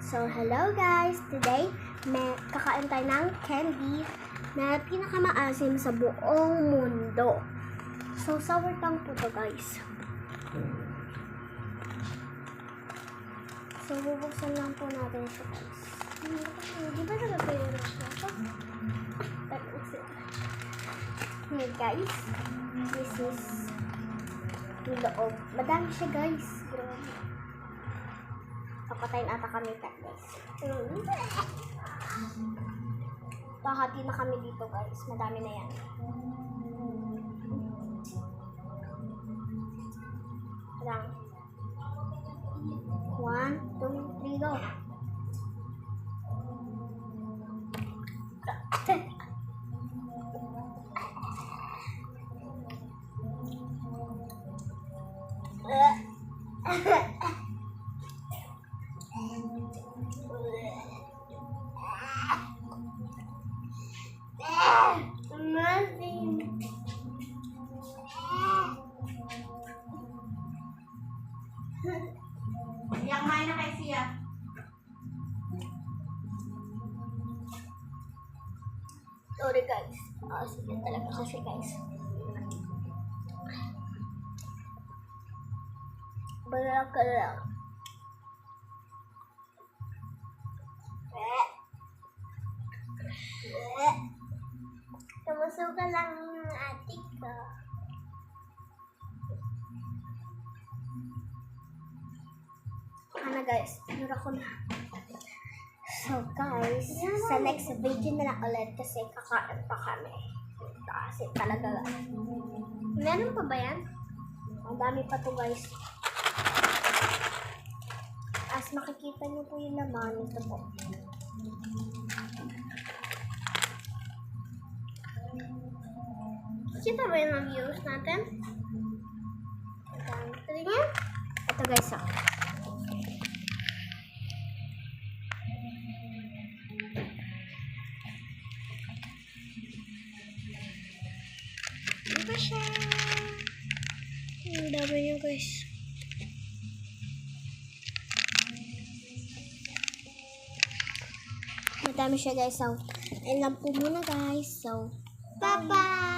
So, hello guys! Today, kakain tayo ng candy na pinakamaasim sa buong mundo. So, sour tongue po to guys. So, bubuksan lang po natin siya guys. Di ba nagpapayara siya? Here guys, this is yung loob. Madami siya guys. Grabe. Papatayin ata kami guys. Pahati na kami dito guys. Madami na yan. Lang. 1, 2, 3, go. Yang main na kay siya. Sorry guys. Sige talaga kasi guys. Balak ka lang. Kamusta ka lang atik ka? Ano guys, nura ko na. So guys, sa next video na lang ulit kasi kakain pa kami. Kasi talaga. Meron pa ba yan? Ang dami pa to guys. As makikita niyo po yung laman, ito po. Kita ba yung views natin? Ito guys, oh. Ito siya. Ang dami nyo guys. Madami siya guys. So, ayun lang po muna guys. So, bye-bye!